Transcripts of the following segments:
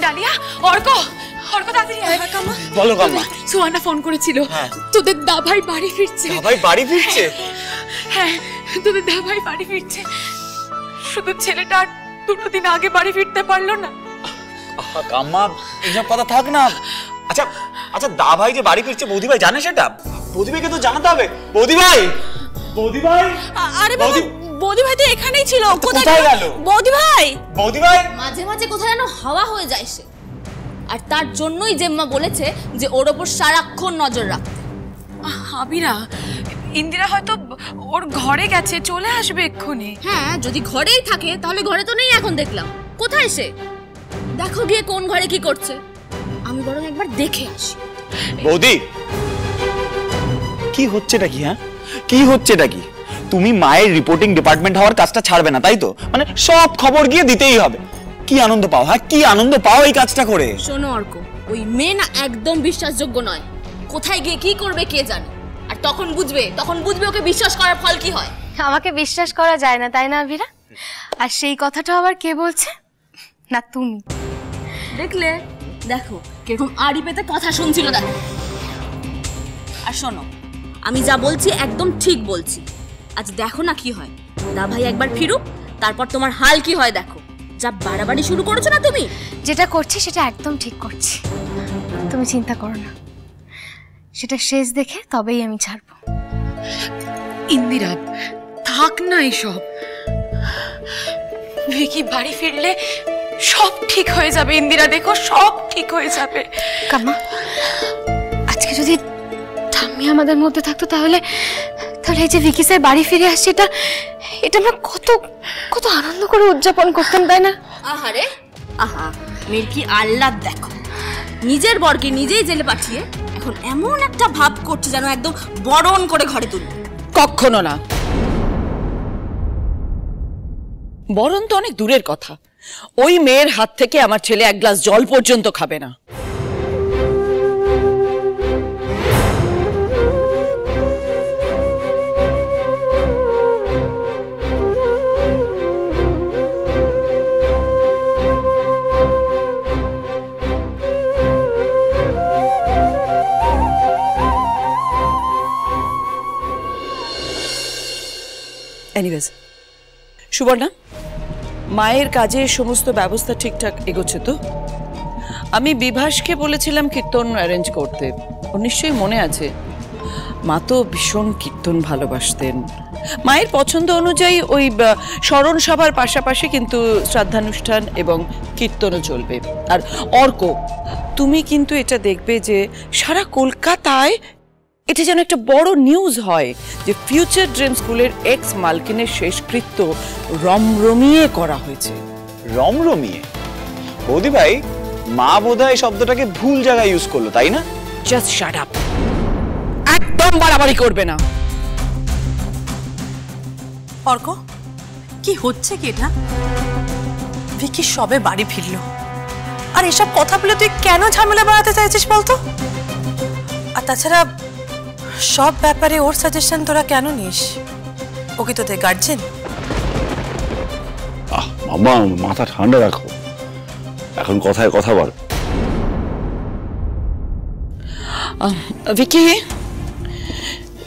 Dahlia, Arka তাড়াতাড়ি আয়। বলো কাম্মা। সুহানা ফোন করেছিল, তোদের দাভাই বাড়ি ফিরছে। দাভাই বাড়ি ফিরছে? হ্যাঁ, তোদের দাভাই বাড়ি ফিরছে। শুধু ছেলেটা 2 দিন আগে বাড়ি ফিরতে পারলো না। কাম্মা এইসব কথা থাক না। আচ্ছা আচ্ছা, দাভাই যে বাড়ি ফিরছে বৌদি ভাই জানে সেটা? বৌদি ভাইকে তো জানাতে হবে। বৌদি ভাই, বৌদি ভাই। আরে বাবা, বৌদি ভাই তো এখানেই ছিল। কোথায় গেল বৌদি ভাই? বৌদি ভাই মাঝে মাঝে কোথায় যেন হাওয়া হয়ে যায় সে, আর তার জন্যই জেম্মা বলেছে যে ওর ওপর সারাক্ষণ নজর রাখতে। আবিরা, ইন্দিরা হয়তো ওর ঘরে গেছে, চলে আসবে এক্ষুনি। হ্যাঁ, যদি ঘরেই থাকে তাহলে ঘরে তো নেই এখন দেখলাম। কোথায় সে? দেখো গিয়ে কোন ঘরে কি করছে। আমি বরং একবার দেখে আসি। বৌদি, কি হচ্ছেটা কি? হ্যাঁ, কি হচ্ছেটা কি? তুমি মায়ের রিপোর্টিং ডিপার্টমেন্ট হওয়ার কাজটা ছাড়বে না, তাই তো? মানে সব খবর গিয়ে দিতেই হবে। কি আনন্দ পাও? হ্যাঁ, কি আনন্দ পাও এই কাজটা করে? শোনো অর্ক, ওই মেয়ে না একদম বিশ্বাসযোগ্য নয়। কোথায় গিয়ে কি করবে কে জানে। আর তখন বুঝবে ওকে বিশ্বাস করার ফল কি হয়। আমাকে বিশ্বাস করা যায় না, তাই না আবিরা? আর সেই কথাটা আবার কে বলছে? না তুমি। দেখো কিরকম আড়ি পেতে কথা শুনছিল। দেখো, আর শোনো, আমি যা বলছি একদম ঠিক বলছি। আজ দেখো না কি হয়। দাভাই একবার ফিরুক, তারপর তোমার হাল কি হয় দেখো। যা বাড়াবাড়ি শুরু করেছো না তুমি। যেটা করছি সেটা একদম ঠিক করছি, তুমি চিন্তা করো না। সেটা শেষ দেখে তবেই আমি ছাড়বো। ইন্দিরা, থাক না এসব। ভিকি বাড়ি ফিরলে সব ঠিক হয়ে যাবে। ইন্দিরা, দেখো সব ঠিক হয়ে যাবে। কাম্মা, আজকে যদি ঠাম্মি আমাদের মধ্যে থাকতো তাহলে এই যে ভিকি স্যার বাড়ি ফিরে আসছে, এটা আমরা কত আনন্দ করে উদযাপন করতাম, তাই না? আহারে আহা, মেয়ের কি আহ্লাদ দেখো। নিজের বরকে নিজেই জেলে পাঠিয়ে এখন এমন একটা ভাব করছে যেন একদম বরণ করে ঘরে তুলবে। কখনো না, বরণ তো অনেক দূরের কথা। ওই মেয়ের হাত থেকে আমার ছেলে এক গ্লাস জল পর্যন্ত খাবে না। এনিওয়েজ, সুবর্ণা, মায়ের কাজের সমস্ত ব্যবস্থা ঠিকঠাক এগোচ্ছে তো? আমি বিভাসকে বলেছিলাম কীর্তন অ্যারেঞ্জ করতে। ওর নিশ্চয়ই মনে আছে। মা তো ভীষণ কীর্তন ভালোবাসতেন। মায়ের পছন্দ অনুযায়ী ওই স্মরণ সভার পাশাপাশি কিন্তু শ্রাদ্ধানুষ্ঠান এবং কীর্তনও চলবে। আর অর্ক, তুমি কিন্তু এটা দেখবে যে সারা কলকাতায় এটা যেন একটা বড় নিউজ হয় যে ফিউচার ড্রিম স্কুলের এক্স মালকিনের শেষকৃত্য রমরমিয়ে করা হয়েছে। রমরমিয়ে? বৌদি ভাই, মা বোধহয় শব্দটাকে ভুল জায়গায় ইউজ করলো, তাই না? জাস্ট শাট আপ, একদম বাড়াবাড়ি করবে না। অর্ক, কি হচ্ছে কি এটা? ভিকি সবে বাড়ি ফিরলো, আর এসব কথা বলে তুই কেন ঝামেলা বাড়াতে চাইছিস বলতো? আর তাছাড়া সব ব্যাপারে ওর সাজেশন তোরা কেন নিস? ও কি তোদের গার্জেন? মামা, মাথা ঠান্ডা রাখো, এখন কথায় কথা বল।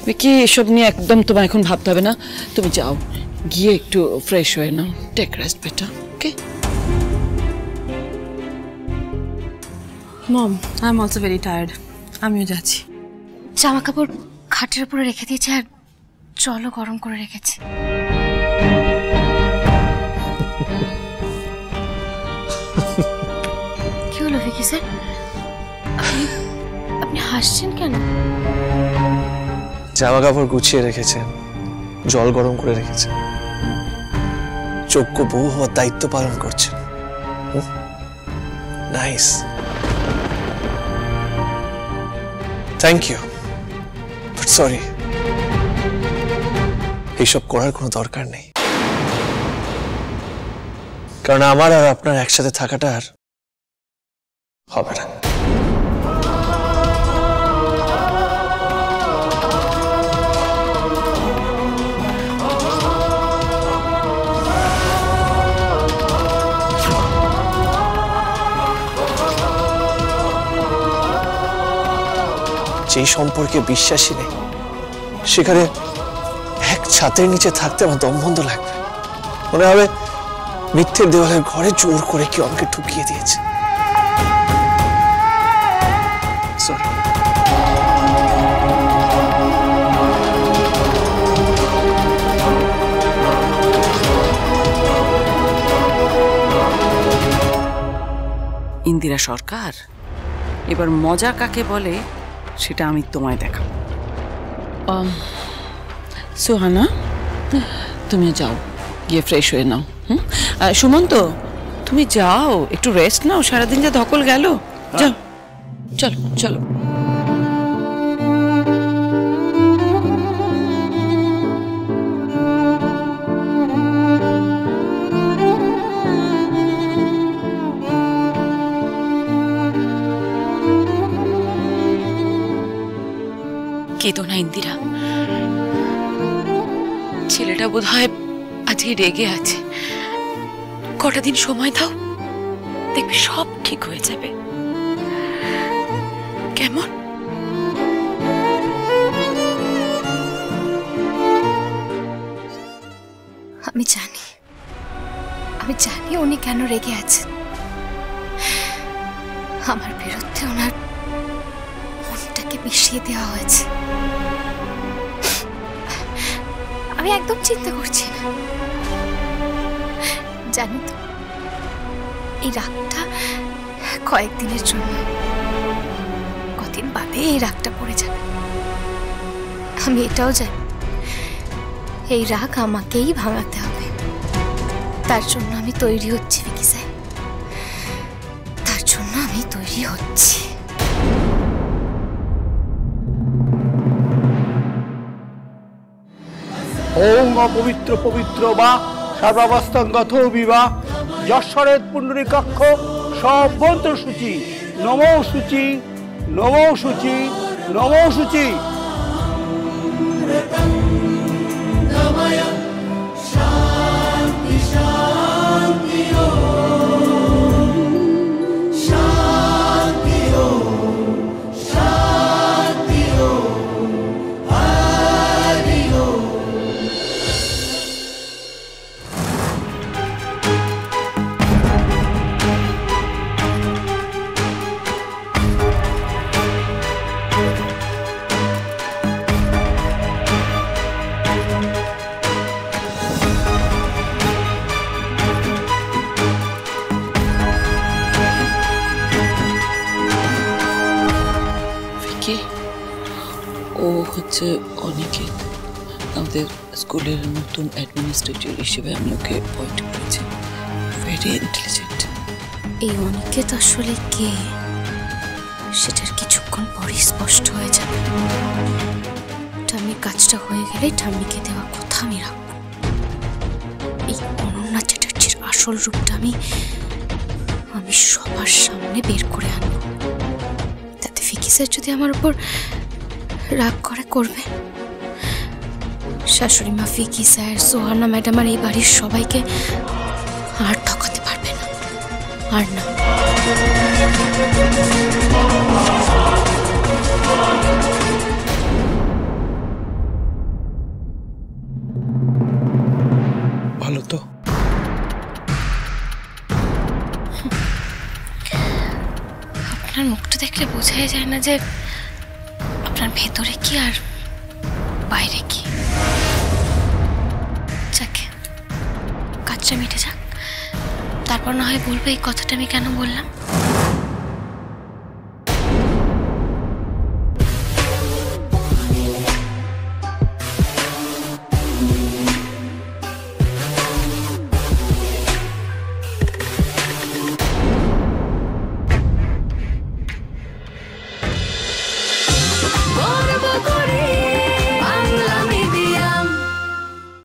ভিকি, এসব নিয়ে একদম তোমার এখন ভাবতে হবে না। তুমি যাও, গিয়ে একটু ফ্রেশ হয়ে নাও। টেক রেস্ট বেটা, okay? Mom, I am also very tired. আমিও যাচ্ছি। জামা কাপড় খাটের উপরে রেখে দিয়েছি, আর জলও গরম করে রেখেছি। কি হলো ভিকি স্যার, আপনি হাসছেন কেন? জামা কাপড় গুছিয়ে রেখেছেন, জল গরম করে রেখেছেন, যোগ্য বউ হওয়ার দায়িত্ব পালন করছেন। Nice, thank you, but sorry, এইসব করার কোনো দরকার নেই। কারণ আমার আর আপনার একসাথে থাকাটা আর হবে না। যেই সম্পর্কে বিশ্বাসী নেই সেখানে এক ছাদের নিচে থাকতে আমার দম বন্ধ লাগবে। মনে হবে মিথ্যের দেওয়ালের ঘরে জোর করে কি আমাকে ঢুকিয়ে দিয়েছে। সরি। ইন্দিরা সরকার, এবার মজা কাকে বলে সেটা আমি তোমায় দেখাবো। সুহানা, তুমি যাও, গিয়ে ফ্রেশ হয়ে নাও। সুমন্ত, তুমি যাও, একটু রেস্ট নাও, সারাদিন যা ধকল গেল। যাও, চলো চলো। কেঁদো না ইন্দিরা, ছেলেটা বোধহয় আজকে রেগে আছে। কটা দিন সময় দাও, দেখবি সব ঠিক হয়ে যাবে। কেমন? আমি জানি উনি কেন রেগে আছেন। আমার বিরুদ্ধে ওনার মনটাকে মিশিয়ে দেওয়া হয়েছে। আমি একদম চিন্তা করছি না। জানি তো এই রাগটা কয়েকদিনের জন্য, কদিন বাদে এই রাগটা পড়ে যাবে। আমি এটাও জানি এই রাগ আমাকেই ভাঙাতে হবে। তার জন্য আমি তৈরি হচ্ছি ভিকি স্যার, তার জন্য আমি তৈরি হচ্ছি। ওং অপবিত্র পবিত্র বা সর্বাবস্থাঙ্গত বিবা যশ্বরের পুণ্ডরীকাক্ষ সভ্যন্ত সূচি নমো সূচি নমো সূচি নমো সূচি। ও হচ্ছে অনিকেত, আমাদের স্কুলের নতুন অ্যাডমিনিস্ট্রেটর হিসেবে আমি ওকে অ্যাপয়েন্ট করেছি। Very intelligent. এই অনিকেত আসলে কে সেটার কিছুক্ষণ পরই স্পষ্ট হয়ে যাবে। ঠাম্মির কাজটা হয়ে গেলে ঠাম্মিকে দেওয়া কথা আমি রাখবো। এই অনন্যা চ্যাটার্জির আসল রূপটা আমি সবার সামনে বের করে আনবো। তাতে ভিকি স্যার যদি আমার উপর রাগ করবে। শাশুড়ি মা, ভিকি স্যার, সোহানা ম্যাডাম আর এই বাড়ির সবাইকে আর ঠকাতে পারবে না, আর না। ভালো তো? আপনার মুখটা দেখলে বোঝাই যায় না যে আপনার ভেতরে কি আর বাইরে কি। যাকে কাজটা মিটে যাক, তারপর না হয় বলবো এই কথাটা আমি কেন বললাম।